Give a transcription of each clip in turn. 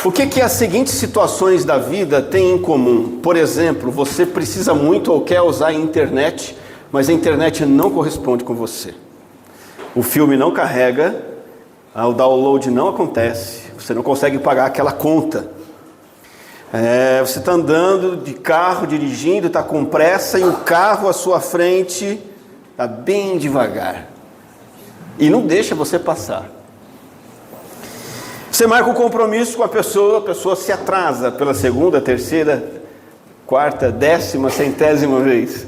O que as seguintes situações da vida têm em comum? Por exemplo, você precisa muito ou quer usar a internet, mas a internet não corresponde com você. O filme não carrega, o download não acontece, você não consegue pagar aquela conta. Você está andando de carro, dirigindo, está com pressa e o carro à sua frente está bem devagar e não deixa você passar. Você marca um compromisso com a pessoa se atrasa pela segunda, terceira, quarta, 10ª, 100ª vez.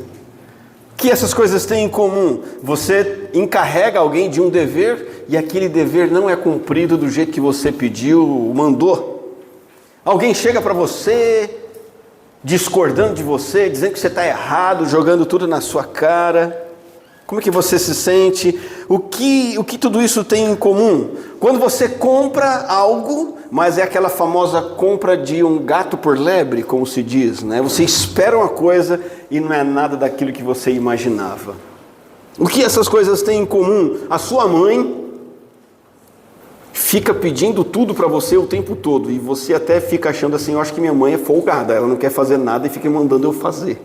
O que essas coisas têm em comum? Você encarrega alguém de um dever e aquele dever não é cumprido do jeito que você pediu, mandou. Alguém chega para você, discordando de você, dizendo que você está errado, jogando tudo na sua cara. Como é que você se sente? O que tudo isso tem em comum? Quando você compra algo, mas é aquela famosa compra de um gato por lebre, como se diz, né? Você espera uma coisa e não é nada daquilo que você imaginava. O que essas coisas têm em comum? A sua mãe fica pedindo tudo para você o tempo todo e você até fica achando assim, eu acho que minha mãe é folgada, ela não quer fazer nada e fica mandando eu fazer.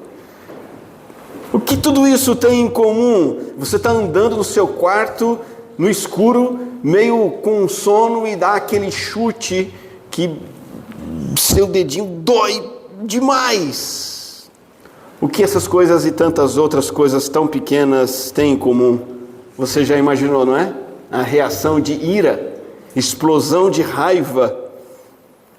O que tudo isso tem em comum? Você está andando no seu quarto, no escuro, meio com sono e dá aquele chute que seu dedinho dói demais. O que essas coisas e tantas outras coisas tão pequenas têm em comum? Você já imaginou, não é? A reação de ira, explosão de raiva.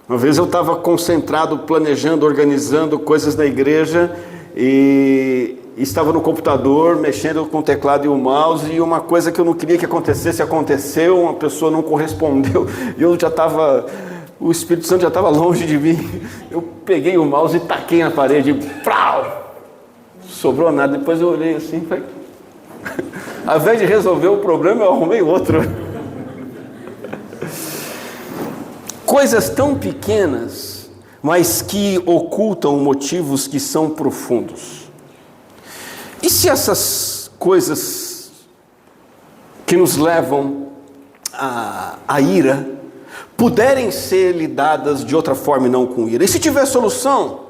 Uma vez eu estava concentrado, planejando, organizando coisas na igreja e estava no computador, mexendo com o teclado e o mouse, e uma coisa que eu não queria que acontecesse, aconteceu, uma pessoa não correspondeu, eu já estava, o Espírito Santo já estava longe de mim, eu peguei o mouse e taquei na parede, prau! Sobrou nada, depois eu olhei assim, falei, ao invés de resolver o problema, eu arrumei outro. Coisas tão pequenas, mas que ocultam motivos que são profundos. E se essas coisas que nos levam à ira puderem ser lidadas de outra forma e não com ira? E se tiver solução?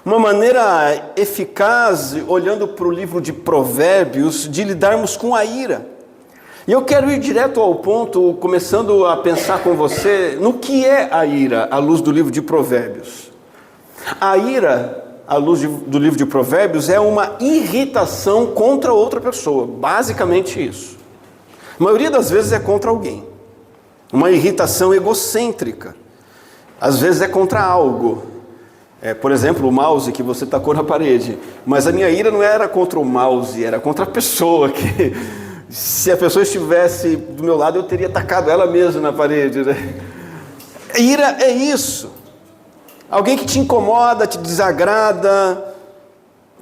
Uma maneira eficaz, olhando para o livro de Provérbios, de lidarmos com a ira. E eu quero ir direto ao ponto, começando a pensar com você no que é a ira, à luz do livro de Provérbios. A ira, à luz do livro de Provérbios, é uma irritação contra outra pessoa, basicamente isso. A maioria das vezes é contra alguém, uma irritação egocêntrica, às vezes é contra algo, por exemplo, o mouse que você tacou na parede, mas a minha ira não era contra o mouse, era contra a pessoa, que se a pessoa estivesse do meu lado eu teria tacado ela mesma na parede, né? Ira é isso. Alguém que te incomoda, te desagrada,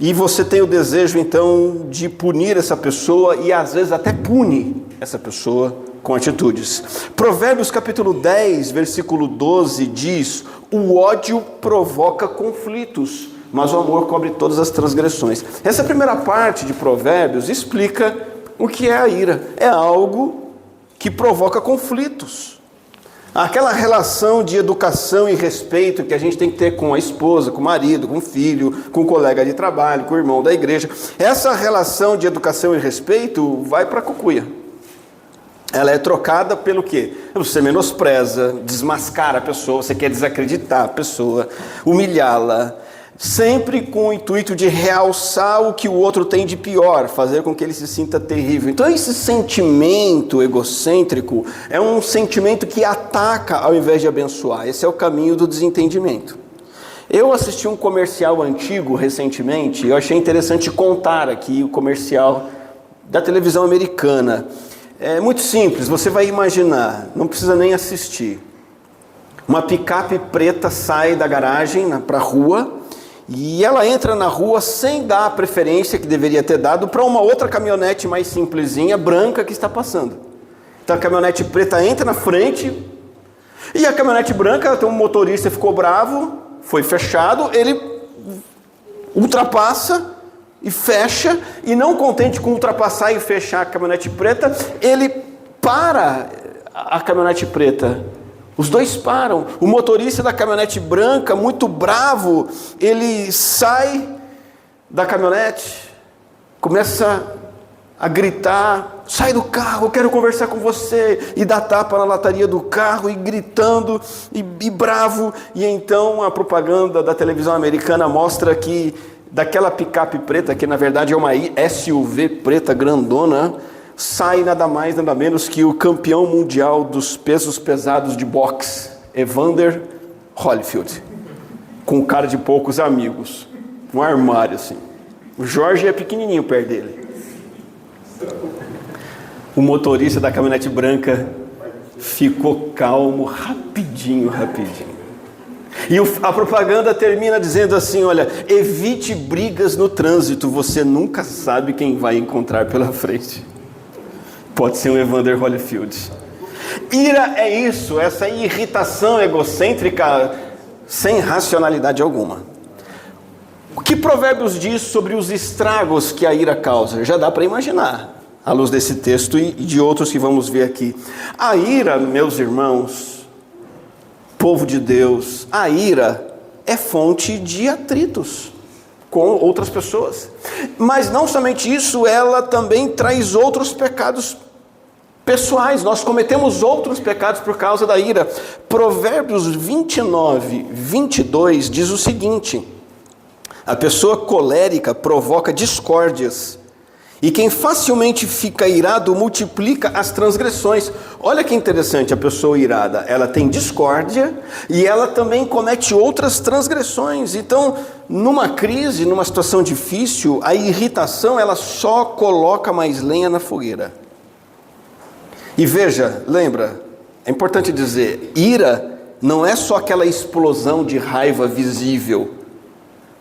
e você tem o desejo então de punir essa pessoa, e às vezes até pune essa pessoa com atitudes. Provérbios capítulo 10, versículo 12 diz: o ódio provoca conflitos, mas o amor cobre todas as transgressões. Essa primeira parte de Provérbios explica o que é a ira. É algo que provoca conflitos. Aquela relação de educação e respeito que a gente tem que ter com a esposa, com o marido, com o filho, com o colega de trabalho, com o irmão da igreja. Essa relação de educação e respeito vai para a cucuia. Ela é trocada pelo quê? Você menospreza, desmascara a pessoa, você quer desacreditar a pessoa, humilhá-la, sempre com o intuito de realçar o que o outro tem de pior, fazer com que ele se sinta terrível. Então esse sentimento egocêntrico é um sentimento que ataca ao invés de abençoar. Esse é o caminho do desentendimento. Eu assisti um comercial antigo recentemente, eu achei interessante contar aqui o comercial da televisão americana. É muito simples, você vai imaginar, não precisa nem assistir. Uma picape preta sai da garagem para a rua, e ela entra na rua sem dar a preferência que deveria ter dado para uma outra caminhonete mais simplesinha, branca, que está passando. Então a caminhonete preta entra na frente, e a caminhonete branca, tem um motorista, ficou bravo, foi fechado, ele ultrapassa e fecha, e não contente com ultrapassar e fechar a caminhonete preta, ele para a caminhonete preta Os dois param. O motorista da caminhonete branca, muito bravo, ele sai da caminhonete, começa a gritar: sai do carro, eu quero conversar com você, e dá tapa na lataria do carro, e gritando, e bravo. E então a propaganda da televisão americana mostra que daquela picape preta, que na verdade é uma SUV preta grandona, sai nada mais, nada menos que o campeão mundial dos pesos pesados de boxe, Evander Holyfield, com cara de poucos amigos, um armário assim. O Jorge é pequenininho perto dele. O motorista da caminhonete branca ficou calmo rapidinho. E a propaganda termina dizendo assim: olha, evite brigas no trânsito, você nunca sabe quem vai encontrar pela frente. Pode ser um Evander Holyfield. Ira é isso, essa irritação egocêntrica sem racionalidade alguma. O que Provérbios diz sobre os estragos que a ira causa? Já dá para imaginar, à luz desse texto e de outros que vamos ver aqui. A ira, meus irmãos, povo de Deus, a ira é fonte de atritos com outras pessoas. Mas não somente isso, ela também traz outros pecados pessoais. Nós cometemos outros pecados por causa da ira. Provérbios 29, 22 diz o seguinte: a pessoa colérica provoca discórdias, e quem facilmente fica irado multiplica as transgressões. Olha que interessante, a pessoa irada, ela tem discórdia e ela também comete outras transgressões. Então, numa crise, numa situação difícil, a irritação ela só coloca mais lenha na fogueira. E veja, lembra, é importante dizer, ira não é só aquela explosão de raiva visível,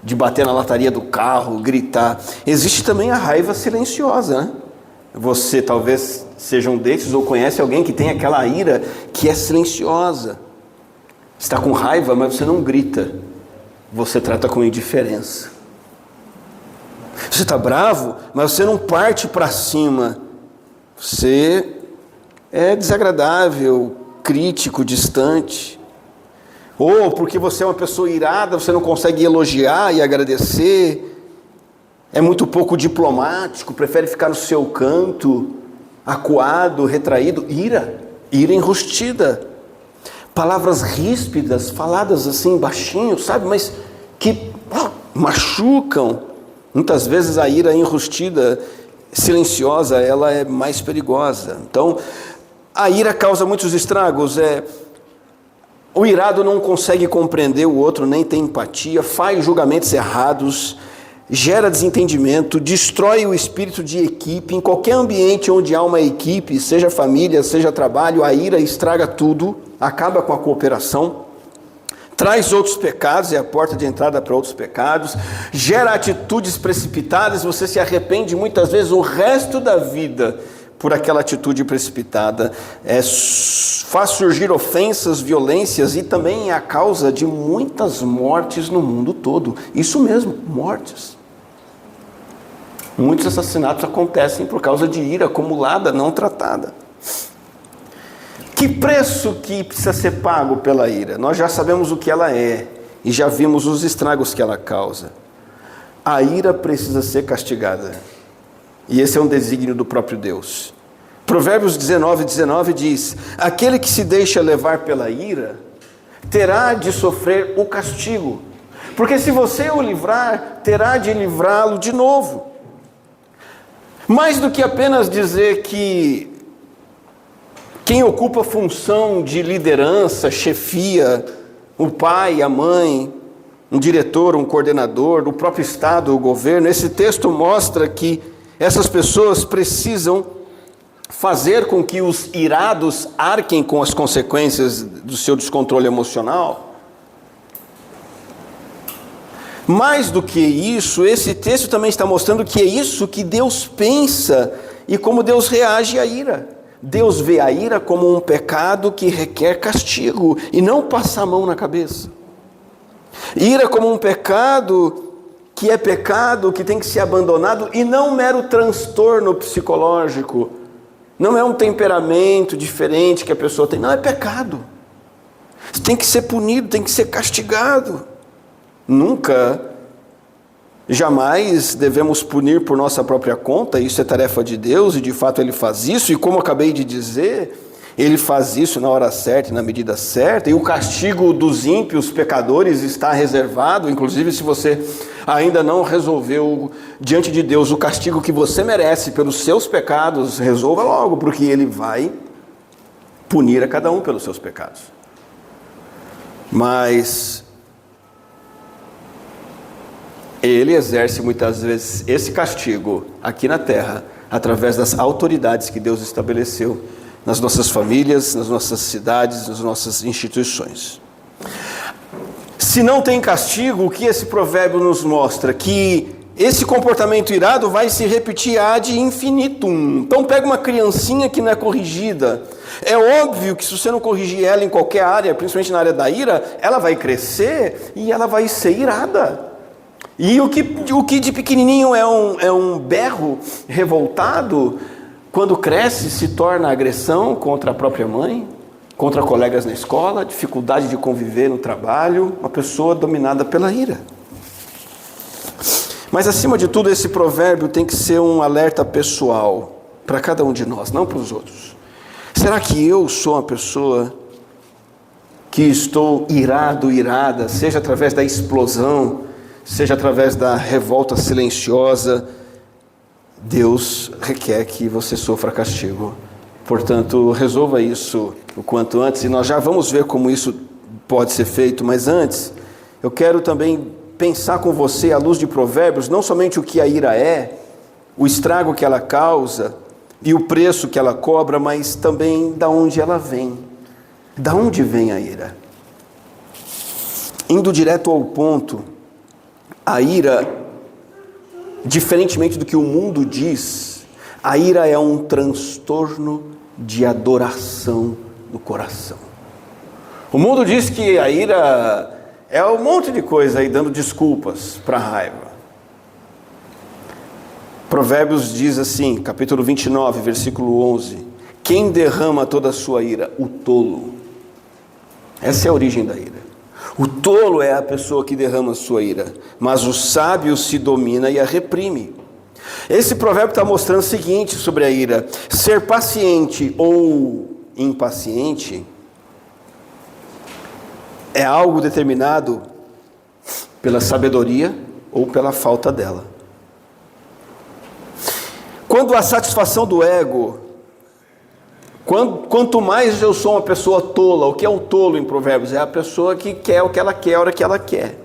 de bater na lataria do carro, gritar. Existe também a raiva silenciosa, né? Você talvez seja um desses ou conhece alguém que tem aquela ira que é silenciosa. Está com raiva, mas você não grita. Você trata com indiferença. Você está bravo, mas você não parte para cima. Você é desagradável, crítico, distante. Ou porque você é uma pessoa irada, você não consegue elogiar e agradecer. É muito pouco diplomático, prefere ficar no seu canto, acuado, retraído. Ira enrustida. Palavras ríspidas, faladas assim baixinho, sabe? Mas que machucam. Muitas vezes a ira enrustida, silenciosa, ela é mais perigosa. Então, a ira causa muitos estragos. O irado não consegue compreender o outro, nem tem empatia, faz julgamentos errados, gera desentendimento, destrói o espírito de equipe. Em qualquer ambiente onde há uma equipe, seja família, seja trabalho, a ira estraga tudo, acaba com a cooperação, traz outros pecados, é a porta de entrada para outros pecados, gera atitudes precipitadas, você se arrepende muitas vezes o resto da vida por aquela atitude precipitada, faz surgir ofensas, violências e também é a causa de muitas mortes no mundo todo. Isso mesmo, mortes. Muitos assassinatos acontecem por causa de ira acumulada, não tratada. Que preço que precisa ser pago pela ira? Nós já sabemos o que ela é e já vimos os estragos que ela causa. A ira precisa ser castigada. E esse é um desígnio do próprio Deus. Provérbios 19 diz: aquele que se deixa levar pela ira terá de sofrer o castigo, porque se você o livrar, terá de livrá-lo de novo. Mais do que apenas dizer que quem ocupa função de liderança, chefia, o pai, a mãe, um diretor, um coordenador, o próprio Estado, o governo, esse texto mostra que essas pessoas precisam fazer com que os irados arquem com as consequências do seu descontrole emocional. Mais do que isso, esse texto também está mostrando que é isso que Deus pensa e como Deus reage à ira. Deus vê a ira como um pecado que requer castigo e não passar a mão na cabeça. Ira como um pecado que tem que ser abandonado e não um mero transtorno psicológico. Não é um temperamento diferente que a pessoa tem. Não, é pecado. Tem que ser punido, tem que ser castigado. Nunca, jamais devemos punir por nossa própria conta. Isso é tarefa de Deus e de fato Ele faz isso. E como eu acabei de dizer, Ele faz isso na hora certa e na medida certa. E o castigo dos ímpios pecadores está reservado. Inclusive, se você ainda não resolveu diante de Deus o castigo que você merece pelos seus pecados, resolva logo, porque Ele vai punir a cada um pelos seus pecados. Mas Ele exerce muitas vezes esse castigo aqui na terra, através das autoridades que Deus estabeleceu nas nossas famílias, nas nossas cidades, nas nossas instituições. Se não tem castigo, o que esse provérbio nos mostra? Que esse comportamento irado vai se repetir ad infinitum. Então pega uma criancinha que não é corrigida. É óbvio que se você não corrigir ela em qualquer área, principalmente na área da ira, ela vai crescer e ela vai ser irada. E o que de pequenininho é um berro revoltado, quando cresce se torna agressão contra a própria mãe, contra colegas na escola, dificuldade de conviver no trabalho, uma pessoa dominada pela ira. Mas acima de tudo, esse provérbio tem que ser um alerta pessoal para cada um de nós, não para os outros. Será que eu sou uma pessoa que estou irado, irada, seja através da explosão, seja através da revolta silenciosa? Deus requer que você sofra castigo. Portanto, resolva isso o quanto antes, e nós já vamos ver como isso pode ser feito. Mas antes, eu quero também pensar com você, à luz de Provérbios, não somente o que a ira é, o estrago que ela causa e o preço que ela cobra, mas também da onde ela vem. Da onde vem a ira? Indo direto ao ponto, a ira, diferentemente do que o mundo diz, a ira é um transtorno de adoração no coração. O mundo diz que a ira é um monte de coisa aí dando desculpas para a raiva. Provérbios diz assim, capítulo 29, versículo 11: quem derrama toda a sua ira? O tolo. Essa é a origem da ira. O tolo é a pessoa que derrama a sua ira, mas o sábio se domina e a reprime. Esse provérbio está mostrando o seguinte sobre a ira: ser paciente ou impaciente é algo determinado pela sabedoria ou pela falta dela. Quando a satisfação do ego, quanto mais eu sou uma pessoa tola, o que é um tolo em Provérbios? É a pessoa que quer o que ela quer, a hora que ela quer.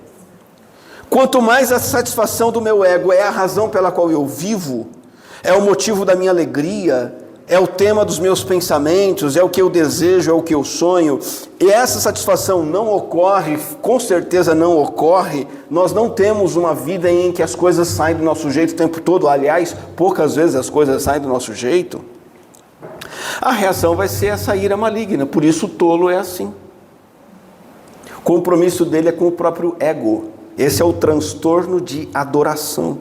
Quanto mais a satisfação do meu ego é a razão pela qual eu vivo, é o motivo da minha alegria, é o tema dos meus pensamentos, é o que eu desejo, é o que eu sonho, e essa satisfação não ocorre, com certeza não ocorre, nós não temos uma vida em que as coisas saem do nosso jeito o tempo todo. Aliás, poucas vezes as coisas saem do nosso jeito. A reação vai ser essa ira maligna. Por isso o tolo é assim. O compromisso dele é com o próprio ego. Esse é o transtorno de adoração.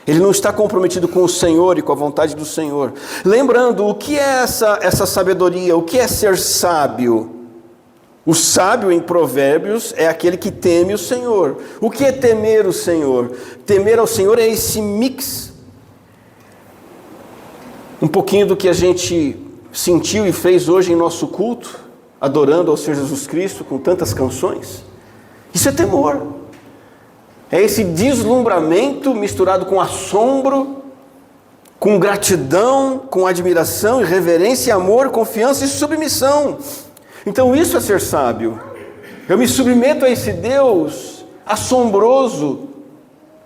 Ele não está comprometido com o Senhor e com a vontade do Senhor. Lembrando, o que é essa sabedoria? O que é ser sábio? O sábio em Provérbios é aquele que teme o Senhor. O que é temer o Senhor? Temer ao Senhor é esse mix. Um pouquinho do que a gente sentiu e fez hoje em nosso culto, adorando ao Senhor Jesus Cristo com tantas canções. Isso é temor. É esse deslumbramento misturado com assombro, com gratidão, com admiração, reverência, amor, confiança e submissão. Então isso é ser sábio. Eu me submeto a esse Deus assombroso,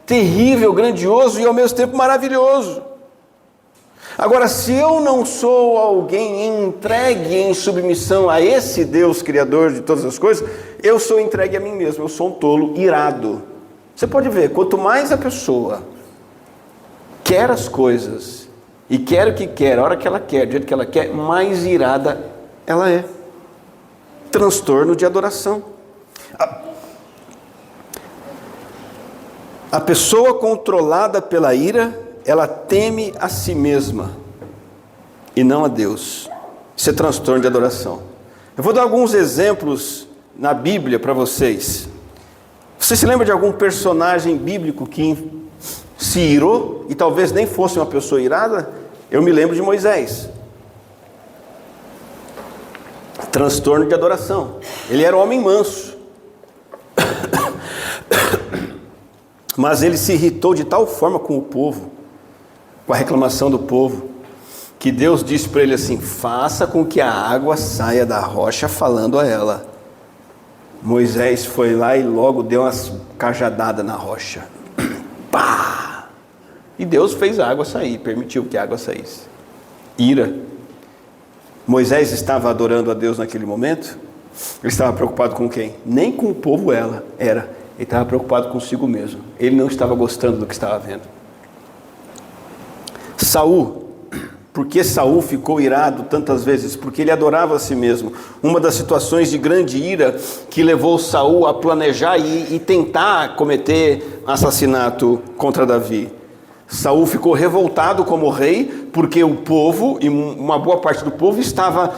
terrível, grandioso e ao mesmo tempo maravilhoso. Agora, se eu não sou alguém entregue em submissão a esse Deus criador de todas as coisas, eu sou entregue a mim mesmo, eu sou um tolo irado. Você pode ver, quanto mais a pessoa quer as coisas e quer o que quer, a hora que ela quer, do jeito que ela quer, mais irada ela é. Transtorno de adoração. A pessoa controlada pela ira, ela teme a si mesma e não a Deus. Isso é transtorno de adoração. Eu vou dar alguns exemplos na Bíblia para vocês. Você se lembra de algum personagem bíblico que se irou e talvez nem fosse uma pessoa irada? Eu me lembro de Moisés. Transtorno de adoração. Ele era um homem manso. Mas ele se irritou de tal forma com o povo, com a reclamação do povo, que Deus disse para ele assim: faça com que a água saia da rocha falando a ela. Moisés foi lá e logo deu umas cajadadas na rocha. Pá! E Deus fez a água sair, permitiu que a água saísse. Ira. Moisés estava adorando a Deus naquele momento? Ele estava preocupado com quem? Nem com o povo era. Ele estava preocupado consigo mesmo. Ele não estava gostando do que estava vendo. Saul. Por que Saul ficou irado tantas vezes? Porque ele adorava a si mesmo. Uma das situações de grande ira que levou Saul a planejar e tentar cometer assassinato contra Davi. Saul ficou revoltado como rei, porque o povo, e uma boa parte do povo, estava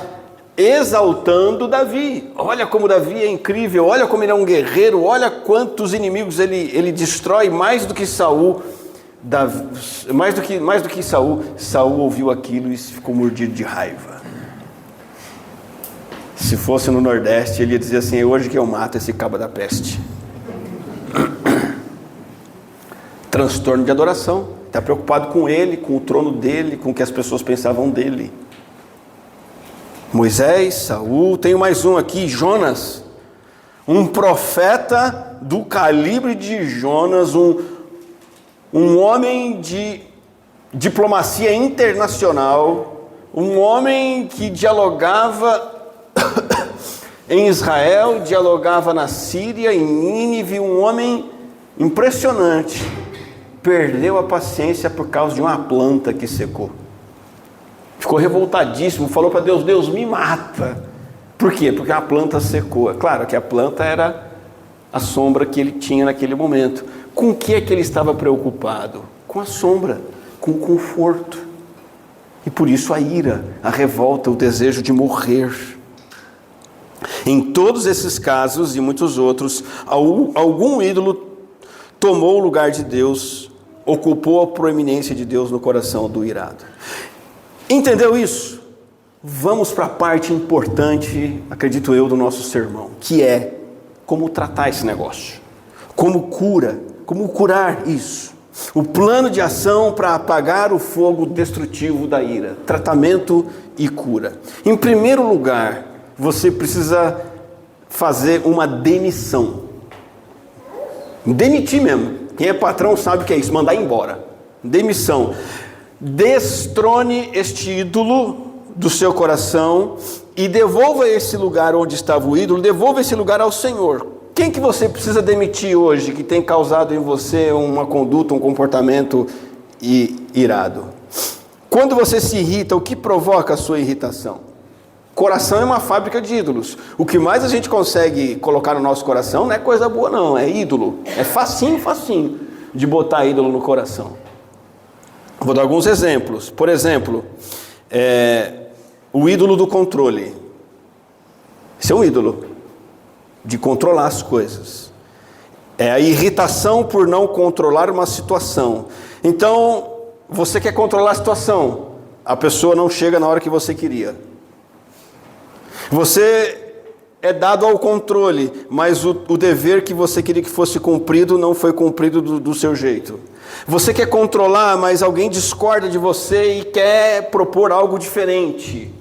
exaltando Davi. Olha como Davi é incrível, olha como ele é um guerreiro, olha quantos inimigos ele destrói, mais do que Saul. Mais do que Saul ouviu aquilo e ficou mordido de raiva. Se fosse no Nordeste, ele ia dizer assim: é hoje que eu mato esse cabo da peste. Transtorno de adoração. Está preocupado com ele, com o trono dele, com o que as pessoas pensavam dele. Moisés, Saul, tenho mais um aqui, Jonas. Um profeta do calibre de Jonas, um homem de diplomacia internacional, um homem que dialogava em Israel, dialogava na Síria, em Nínive, um homem impressionante. Perdeu a paciência por causa de uma planta que secou. Ficou revoltadíssimo, falou para Deus: Deus, me mata. Por quê? Porque a planta secou. É claro que a planta era a sombra que ele tinha naquele momento. Com o que é que ele estava preocupado? Com a sombra, com o conforto. E por isso a ira, a revolta, o desejo de morrer. Em todos esses casos e muitos outros, algum ídolo tomou o lugar de Deus, ocupou a proeminência de Deus no coração do irado. Entendeu isso? Vamos para a parte importante, acredito eu, do nosso sermão, que é como tratar esse negócio, como curar isso, o plano de ação para apagar o fogo destrutivo da ira, tratamento e cura. Em primeiro lugar, você precisa fazer uma demissão, demitir mesmo. Quem é patrão sabe o que é isso, mandar embora. Demissão. Destrone este ídolo do seu coração e devolva esse lugar onde estava o ídolo, devolva esse lugar ao Senhor. Quem que você precisa demitir hoje, que tem causado em você uma conduta, um comportamento irado? Quando você se irrita, o que provoca a sua irritação? Coração é uma fábrica de ídolos. O que mais a gente consegue colocar no nosso coração não é coisa boa não, é ídolo. É facinho de botar ídolo no coração. Vou dar alguns exemplos. Por exemplo, o ídolo do controle. Esse é um ídolo de controlar as coisas. É a irritação por não controlar uma situação. Então, você quer controlar a situação, a pessoa não chega na hora que você queria. Você é dado ao controle, mas o dever que você queria que fosse cumprido não foi cumprido do seu jeito. Você quer controlar, mas alguém discorda de você e quer propor algo diferente.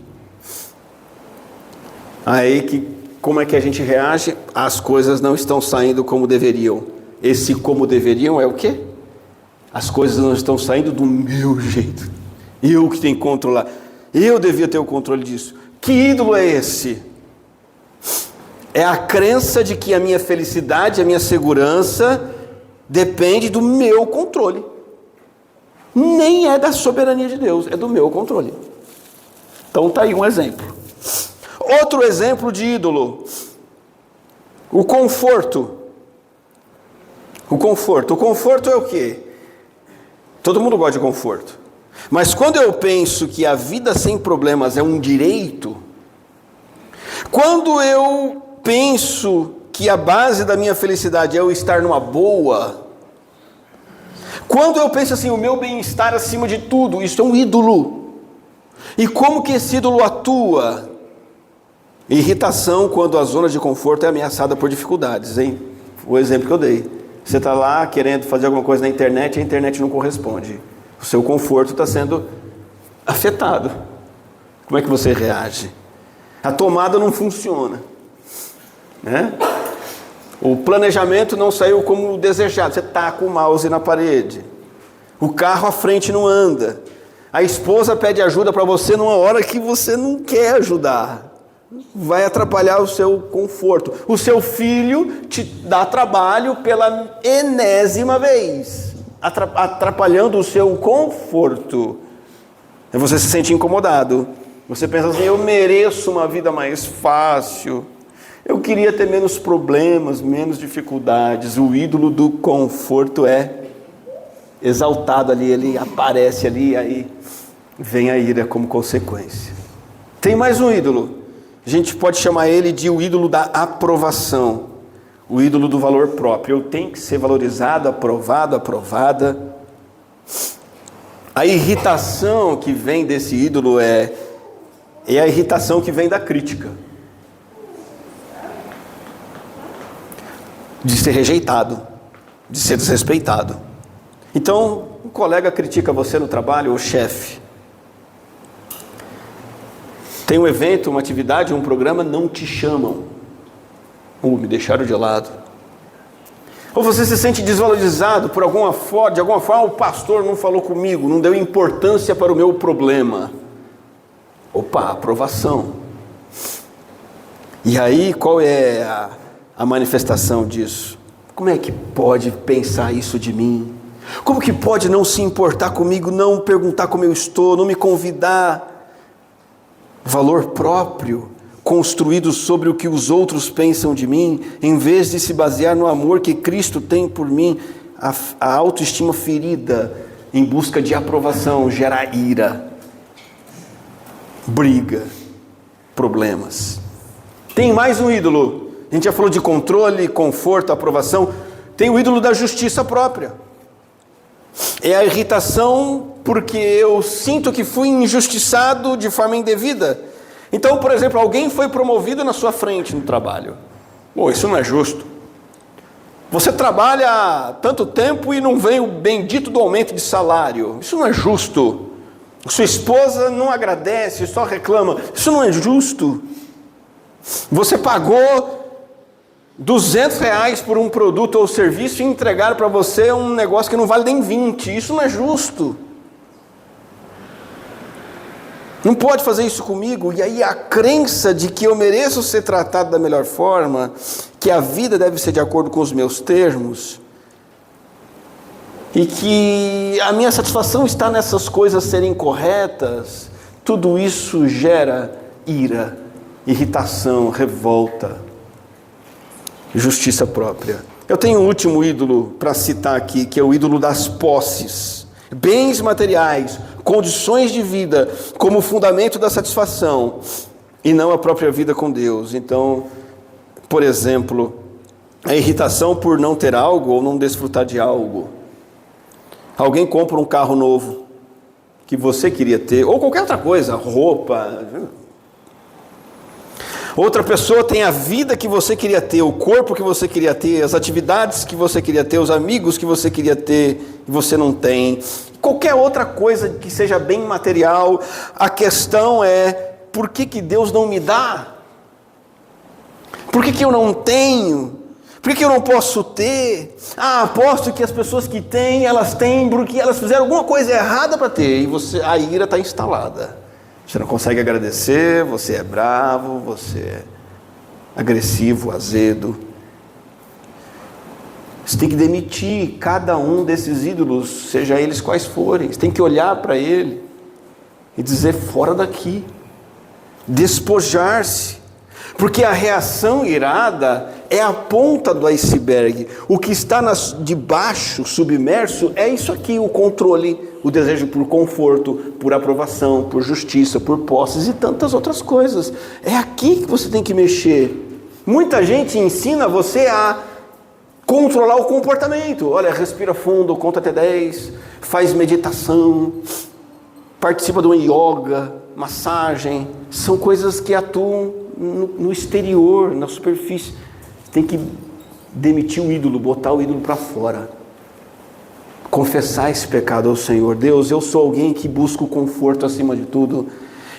Aí como é que a gente reage? As coisas não estão saindo como deveriam. Esse como deveriam é o quê? As coisas não estão saindo do meu jeito. Eu que tenho que controlar. Eu devia ter o controle disso. Que ídolo é esse? É a crença de que a minha felicidade, a minha segurança depende do meu controle. Nem é da soberania de Deus, é do meu controle. Então está aí um exemplo. Outro exemplo de ídolo. O conforto. O conforto é o quê? Todo mundo gosta de conforto. Mas quando eu penso que a vida sem problemas é um direito, quando eu penso que a base da minha felicidade é eu estar numa boa, quando eu penso assim, o meu bem-estar acima de tudo, isso é um ídolo. E como que esse ídolo atua? Irritação quando a zona de conforto é ameaçada por dificuldades, hein? O exemplo que eu dei. Você está lá querendo fazer alguma coisa na internet e a internet não corresponde. O seu conforto está sendo afetado. Como é que você reage? A tomada não funciona, né? O planejamento não saiu como desejado. Você taca o mouse na parede. O carro à frente não anda. A esposa pede ajuda para você numa hora que você não quer ajudar. Vai atrapalhar o seu conforto. O seu filho te dá trabalho pela enésima vez, atrapalhando o seu conforto. E você se sente incomodado. Você pensa assim, eu mereço uma vida mais fácil. Eu queria ter menos problemas, menos dificuldades. O ídolo do conforto é exaltado ali, ele aparece ali, aí vem a ira como consequência. Tem mais um ídolo. A gente pode chamar ele de o ídolo da aprovação, o ídolo do valor próprio. Eu tenho que ser valorizado, aprovado, aprovada. A irritação que vem desse ídolo é a irritação que vem da crítica, de ser rejeitado, de ser desrespeitado. Então, um colega critica você no trabalho, o chefe. Tem um evento, uma atividade, um programa, não te chamam. Me deixaram de lado. Ou você se sente desvalorizado por alguma forma, de alguma forma, o pastor não falou comigo, não deu importância para o meu problema. Opa, aprovação. E aí, qual é a manifestação disso? Como é que pode pensar isso de mim? Como que pode não se importar comigo, não perguntar como eu estou, não me convidar? Valor próprio, construído sobre o que os outros pensam de mim, em vez de se basear no amor que Cristo tem por mim, a autoestima ferida, em busca de aprovação, gera ira, briga, problemas. Tem mais um ídolo. A gente já falou de controle, conforto, aprovação. Tem o ídolo da justiça própria. É a irritação porque eu sinto que fui injustiçado de forma indevida. Então, por exemplo, alguém foi promovido na sua frente no trabalho. Isso não é justo. Você trabalha há tanto tempo e não vem o bendito do aumento de salário. Isso não é justo. Sua esposa não agradece, só reclama. Isso não é justo. Você pagou R$200 por um produto ou serviço e entregaram para você um negócio que não vale nem 20. Isso não é justo. Não pode fazer isso comigo. E aí a crença de que eu mereço ser tratado da melhor forma, que a vida deve ser de acordo com os meus termos, e que a minha satisfação está nessas coisas serem corretas, tudo isso gera ira, irritação, revolta, justiça própria. Eu tenho um último ídolo para citar aqui, que é o ídolo das posses. Bens materiais, condições de vida como fundamento da satisfação e não a própria vida com Deus. Então, por exemplo, a irritação por não ter algo ou não desfrutar de algo. Alguém compra um carro novo que você queria ter, ou qualquer outra coisa, roupa. Outra pessoa tem a vida que você queria ter, o corpo que você queria ter, as atividades que você queria ter, os amigos que você queria ter e você não tem. Qualquer outra coisa que seja bem material. A questão é, por que Deus não me dá? Por que eu não tenho? Por que eu não posso ter? Aposto que as pessoas que têm, elas têm porque elas fizeram alguma coisa errada para ter. E a ira está instalada. Você não consegue agradecer, você é bravo, você é agressivo, azedo. Você tem que demitir cada um desses ídolos, seja eles quais forem. Você tem que olhar para ele e dizer, fora daqui. Despojar-se. Porque a reação irada é a ponta do iceberg. O que está debaixo, submerso, é isso aqui, o controle, o desejo por conforto, por aprovação, por justiça, por posses e tantas outras coisas. É aqui que você tem que mexer. Muita gente ensina você a controlar o comportamento. Olha, respira fundo, conta até 10, faz meditação, participa de uma yoga, massagem. São coisas que atuam no exterior, na superfície. Tem que demitir o ídolo, botar o ídolo para fora. Confessar esse pecado ao Senhor. Deus, eu sou alguém que busca o conforto acima de tudo.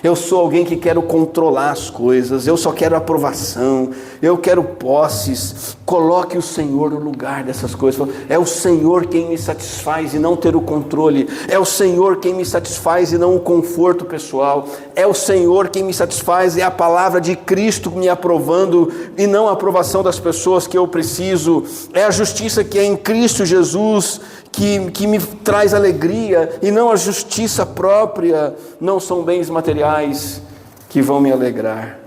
Eu sou alguém que quero controlar as coisas. Eu só quero aprovação. Eu quero posses. Coloque o Senhor no lugar dessas coisas. É o Senhor quem me satisfaz e não ter o controle. É o Senhor quem me satisfaz e não o conforto pessoal. É o Senhor quem me satisfaz. É a palavra de Cristo me aprovando e não a aprovação das pessoas que eu preciso. É a justiça que é em Cristo Jesus que me traz alegria e não a justiça própria. Não são bens materiais que vão me alegrar.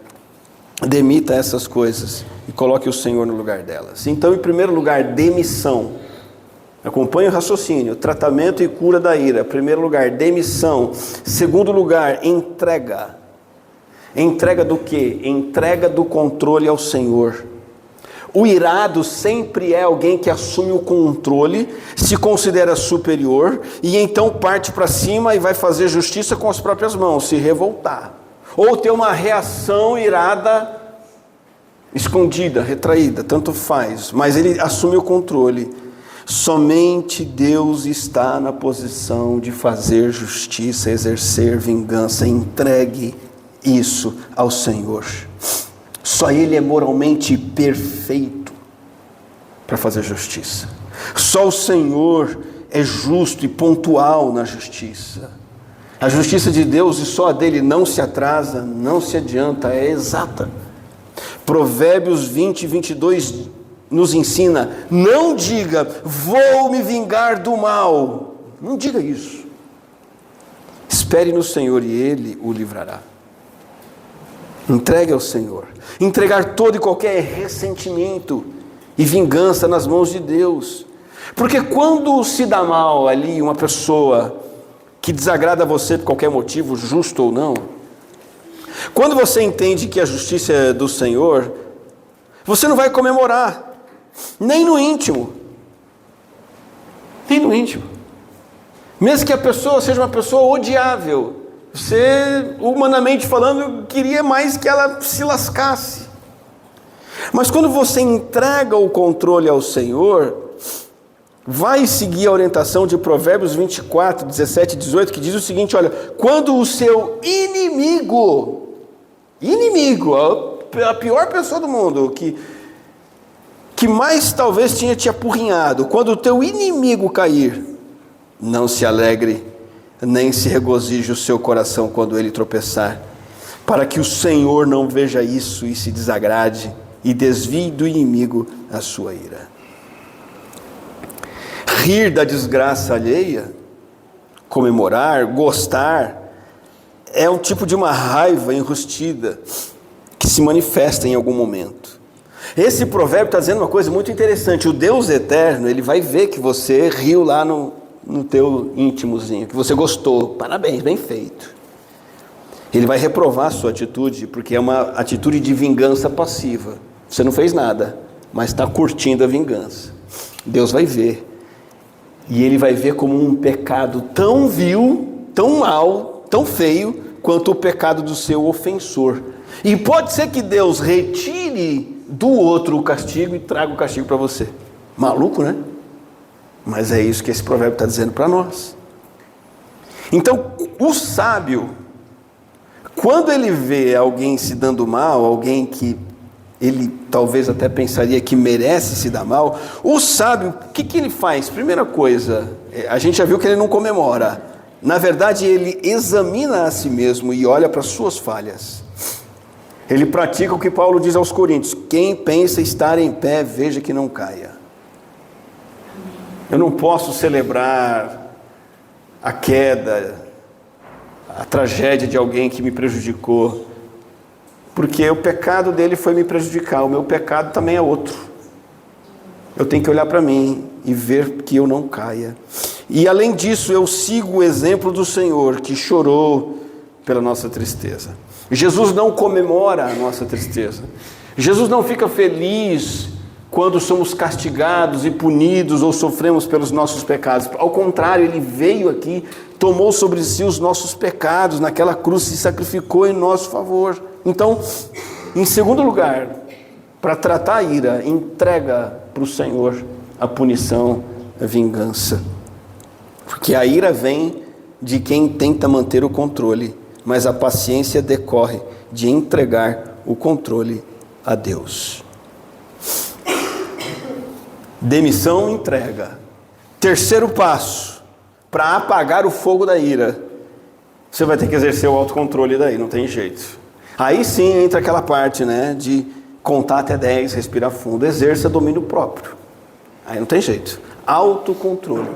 Demita essas coisas e coloque o Senhor no lugar delas. Então, em primeiro lugar, demissão. Acompanhe o raciocínio. Tratamento e cura da ira. Primeiro lugar, demissão. Segundo lugar, entrega. Entrega do quê? Entrega do controle ao Senhor. O irado sempre é alguém que assume o controle, se considera superior e então parte para cima e vai fazer justiça com as próprias mãos, se revoltar. Ou ter uma reação irada, escondida, retraída, tanto faz, mas ele assume o controle. Somente Deus está na posição de fazer justiça, exercer vingança. Entregue isso ao Senhor. Só Ele é moralmente perfeito para fazer justiça. Só o Senhor é justo e pontual na justiça. A justiça de Deus e só a dele não se atrasa, não se adianta, é exata. Provérbios 20, 22 nos ensina: não diga, vou me vingar do mal. Não diga isso. Espere no Senhor e Ele o livrará. Entregue ao Senhor. Entregar todo e qualquer ressentimento e vingança nas mãos de Deus. Porque quando se dá mal ali uma pessoa que desagrada você por qualquer motivo, justo ou não, quando você entende que a justiça é do Senhor, você não vai comemorar, nem no íntimo. Nem no íntimo. Mesmo que a pessoa seja uma pessoa odiável, você, humanamente falando, queria mais que ela se lascasse. Mas quando você entrega o controle ao Senhor, vai seguir a orientação de Provérbios 24, 17 e 18, que diz o seguinte: olha, quando o seu inimigo, a pior pessoa do mundo, que mais talvez tinha te apurrinhado, quando o teu inimigo cair, não se alegre, nem se regozije o seu coração quando ele tropeçar, para que o Senhor não veja isso e se desagrade, e desvie do inimigo a sua ira. Rir da desgraça alheia, comemorar, gostar, é um tipo de uma raiva enrustida, que se manifesta em algum momento. Esse provérbio está dizendo uma coisa muito interessante: o Deus eterno, Ele vai ver que você riu lá no teu íntimozinho, que você gostou, parabéns, bem feito. Ele vai reprovar a sua atitude, porque é uma atitude de vingança passiva. Você não fez nada, mas está curtindo a vingança. Deus vai ver, e Ele vai ver como um pecado tão vil, tão mau, tão feio, quanto o pecado do seu ofensor. E pode ser que Deus retire do outro o castigo e traga o castigo para você. Maluco, né? Mas é isso que esse provérbio está dizendo para nós. Então, o sábio, quando ele vê alguém se dando mal, alguém que ele talvez até pensaria que merece se dar mal, o sábio, o que ele faz? Primeira coisa, a gente já viu que ele não comemora. Na verdade, ele examina a si mesmo e olha para as suas falhas. Ele pratica o que Paulo diz aos Coríntios: quem pensa estar em pé, veja que não caia. Eu não posso celebrar a queda, a tragédia de alguém que me prejudicou, porque o pecado dele foi me prejudicar, o meu pecado também é outro. Eu tenho que olhar para mim e ver que eu não caia. E além disso, eu sigo o exemplo do Senhor, que chorou pela nossa tristeza. Jesus não comemora a nossa tristeza. Jesus não fica feliz quando somos castigados e punidos ou sofremos pelos nossos pecados. Ao contrário, Ele veio aqui, tomou sobre si os nossos pecados, naquela cruz se sacrificou em nosso favor. Então, em segundo lugar, para tratar a ira, entrega para o Senhor a punição, a vingança. Porque a ira vem de quem tenta manter o controle, mas a paciência decorre de entregar o controle a Deus. Demissão, entrega. Terceiro passo, para apagar o fogo da ira, você vai ter que exercer o autocontrole daí, não tem jeito. Aí sim entra aquela parte, né, de contar até 10, respirar fundo, exerça domínio próprio. Aí não tem jeito. Autocontrole,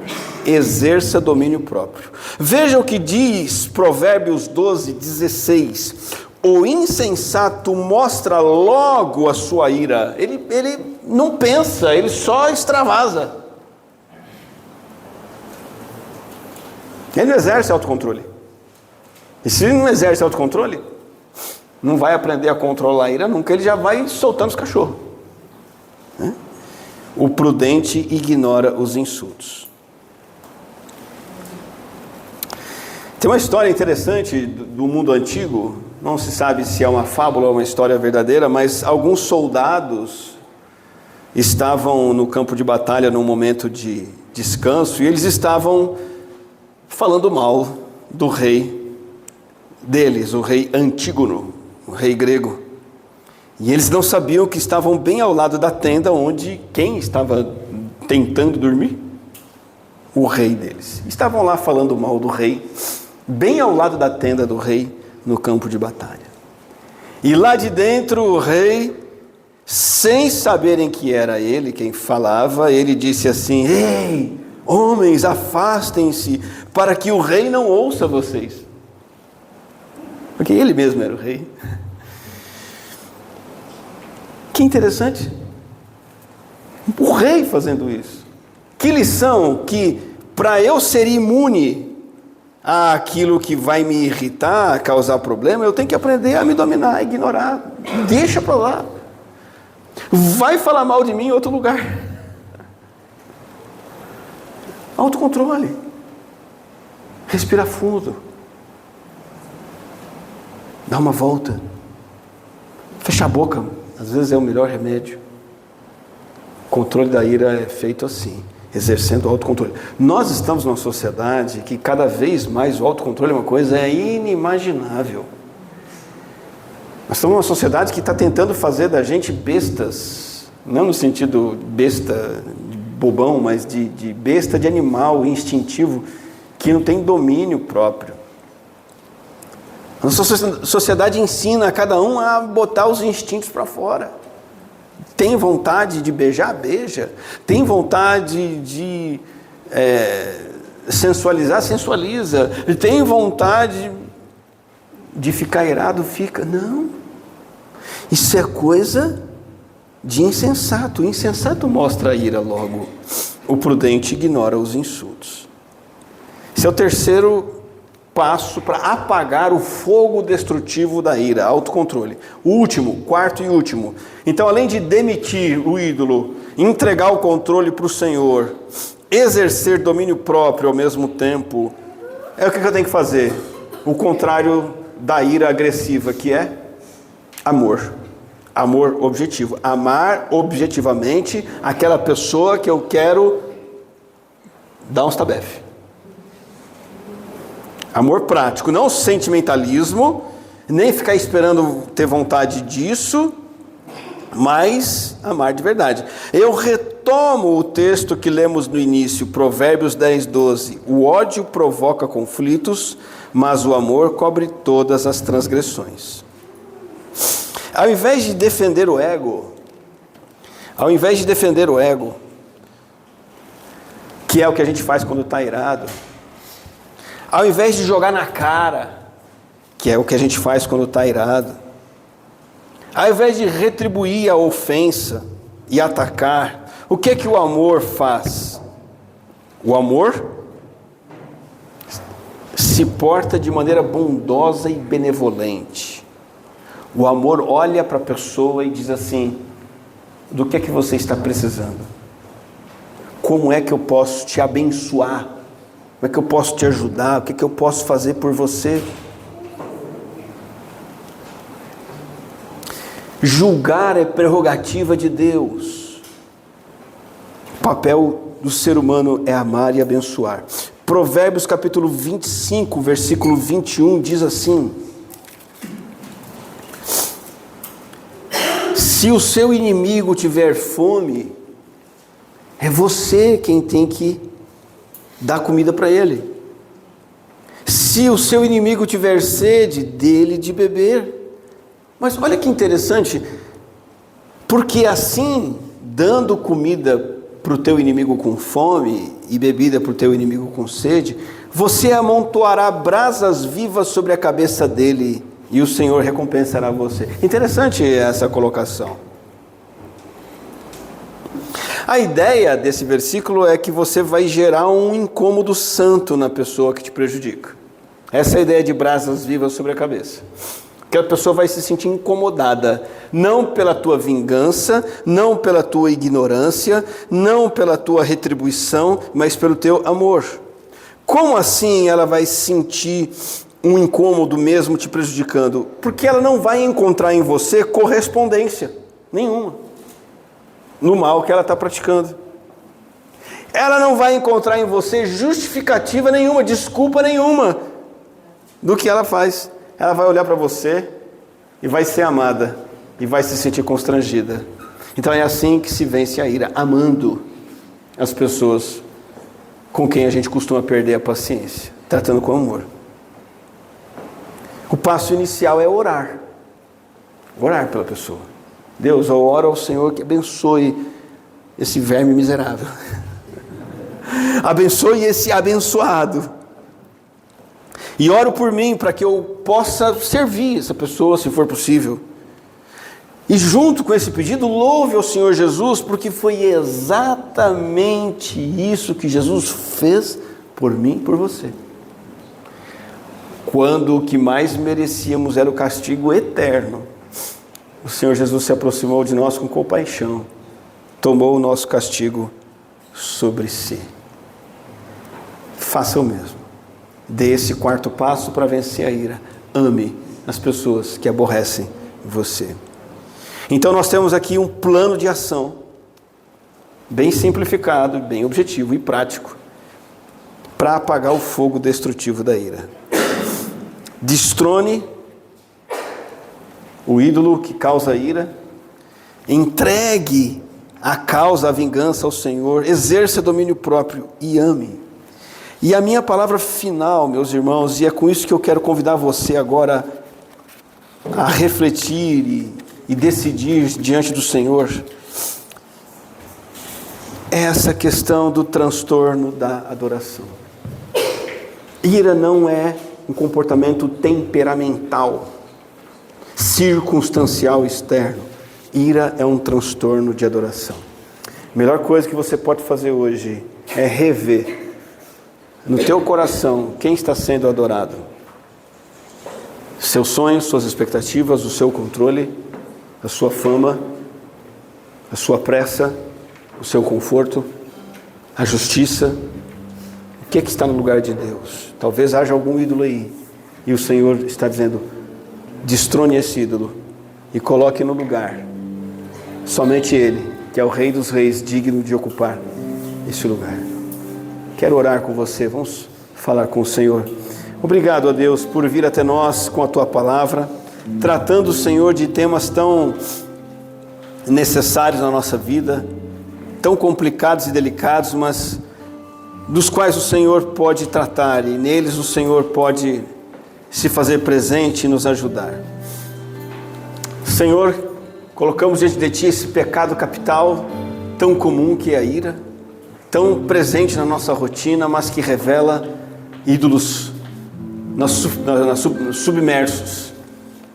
exerça domínio próprio. Veja o que diz Provérbios 12:16. O insensato mostra logo a sua ira. Ele não pensa, ele só extravasa. Ele não exerce autocontrole. E se ele não exerce autocontrole, não vai aprender a controlar a ira nunca, ele já vai soltando os cachorros. O prudente ignora os insultos. Tem uma história interessante do mundo antigo, não se sabe se é uma fábula ou uma história verdadeira, mas alguns soldados estavam no campo de batalha num momento de descanso e eles estavam falando mal do rei deles, o rei Antígono, o rei grego. E eles não sabiam que estavam bem ao lado da tenda onde quem estava tentando dormir? O rei deles. Estavam lá falando mal do rei, bem ao lado da tenda do rei, no campo de batalha. E lá de dentro o rei, sem saberem que era ele quem falava, ele disse assim: ei, homens, afastem-se, para que o rei não ouça vocês. Porque ele mesmo era o rei. Que interessante. O rei fazendo isso. Que lição que, para eu ser imune àquilo que vai me irritar, causar problema, eu tenho que aprender a me dominar, a ignorar. Deixa para lá. Vai falar mal de mim em outro lugar. Autocontrole. Respira fundo. Dá uma volta. Fecha a boca. Às vezes é o melhor remédio. O controle da ira é feito assim, exercendo o autocontrole. Nós estamos numa sociedade que cada vez mais o autocontrole é uma coisa inimaginável. Nós estamos numa sociedade que está tentando fazer da gente bestas, não no sentido besta de bobão, mas de besta de animal instintivo, que não tem domínio próprio. A nossa sociedade ensina a cada um a botar os instintos para fora. Tem vontade de beijar? Beija. Tem vontade de sensualizar? Sensualiza. Tem vontade de ficar irado? Fica. Não. Isso é coisa de insensato. O insensato mostra a ira logo. O prudente ignora os insultos. Esse é o terceiro passo para apagar o fogo destrutivo da ira, autocontrole. O último, quarto e último. Então, além de demitir o ídolo, entregar o controle para o Senhor, exercer domínio próprio ao mesmo tempo, o que eu tenho que fazer? O contrário da ira agressiva, que é amor. Amor objetivo. Amar objetivamente aquela pessoa que eu quero dar uns tabefes. Amor prático, não sentimentalismo, nem ficar esperando ter vontade disso, mas amar de verdade. Eu retomo o texto que lemos no início, Provérbios 10:12. O ódio provoca conflitos, mas o amor cobre todas as transgressões. Ao invés de defender o ego, que é o que a gente faz quando está irado, ao invés de jogar na cara, que é o que a gente faz quando está irado, ao invés de retribuir a ofensa e atacar, o que é que o amor faz? O amor se porta de maneira bondosa e benevolente. O amor olha para a pessoa e diz assim: do que é que você está precisando? Como é que eu posso te abençoar? Como é que eu posso te ajudar? O que é que eu posso fazer por você? Julgar é prerrogativa de Deus. O papel do ser humano é amar e abençoar. Provérbios capítulo 25, versículo 21 diz assim: se o seu inimigo tiver fome, é você quem tem que dar comida para ele. Se o seu inimigo tiver sede, dê-lhe de beber. Mas olha que interessante, porque assim, dando comida para o teu inimigo com fome e bebida para o teu inimigo com sede, você amontoará brasas vivas sobre a cabeça dele e o Senhor recompensará você. Interessante essa colocação. A ideia desse versículo é que você vai gerar um incômodo santo na pessoa que te prejudica. Essa é a ideia de brasas vivas sobre a cabeça. Que a pessoa vai se sentir incomodada, não pela tua vingança, não pela tua ignorância, não pela tua retribuição, mas pelo teu amor. Como assim ela vai sentir um incômodo mesmo te prejudicando? Porque ela não vai encontrar em você correspondência nenhuma no mal que ela está praticando. Ela não vai encontrar em você justificativa nenhuma, desculpa nenhuma do que ela faz. Ela vai olhar para você e vai ser amada e vai se sentir constrangida. Então é assim que se vence a ira, amando as pessoas com quem a gente costuma perder a paciência, tratando com amor. O passo inicial é orar. Orar pela pessoa. Deus, eu oro ao Senhor que abençoe esse verme miserável. Abençoe esse abençoado. E oro por mim para que eu possa servir essa pessoa, se for possível. E junto com esse pedido, louve ao Senhor Jesus, porque foi exatamente isso que Jesus fez por mim e por você. Quando o que mais merecíamos era o castigo eterno, o Senhor Jesus se aproximou de nós com compaixão, tomou o nosso castigo sobre si. Faça o mesmo. Dê esse quarto passo para vencer a ira. Ame as pessoas que aborrecem você. Então nós temos aqui um plano de ação, bem simplificado, bem objetivo e prático, para apagar o fogo destrutivo da ira. Destrone o ídolo que causa ira, entregue a causa, a vingança ao Senhor, exerça domínio próprio e ame. E a minha palavra final, meus irmãos, e é com isso que eu quero convidar você agora a refletir e decidir diante do Senhor, é essa questão do transtorno da adoração. Ira não é um comportamento temperamental, circunstancial externo. Ira é um transtorno de adoração. A melhor coisa que você pode fazer hoje é rever no teu coração quem está sendo adorado. Seus sonhos, suas expectativas, o seu controle, a sua fama, a sua pressa, o seu conforto, a justiça. O que é que está no lugar de Deus? Talvez haja algum ídolo aí, e o Senhor está dizendo: destrone esse ídolo e coloque no lugar somente Ele, que é o Rei dos Reis, digno de ocupar esse lugar. Quero orar com você, vamos falar com o Senhor. Obrigado a Deus por vir até nós com a Tua palavra, tratando, Senhor, de temas tão necessários na nossa vida, tão complicados e delicados, mas dos quais o Senhor pode tratar, e neles o Senhor pode se fazer presente e nos ajudar. Senhor, colocamos diante de Ti esse pecado capital tão comum que é a ira, tão presente na nossa rotina, mas que revela ídolos submersos,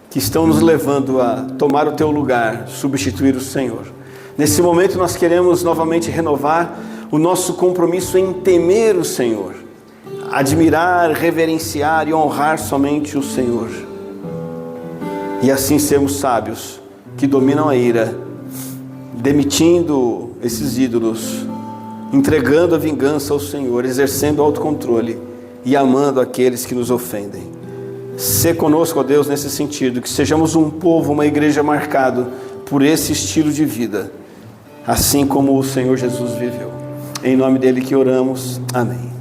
que estão nos levando a tomar o Teu lugar, substituir o Senhor. Nesse momento nós queremos novamente renovar o nosso compromisso em temer o Senhor, admirar, reverenciar e honrar somente o Senhor. e assim sermos sábios, que dominam a ira, demitindo esses ídolos, entregando a vingança ao Senhor, exercendo o autocontrole e amando aqueles que nos ofendem. Sê conosco, ó Deus, nesse sentido, que sejamos um povo, uma igreja marcado por esse estilo de vida, assim como o Senhor Jesus viveu. Em nome dele que oramos. Amém.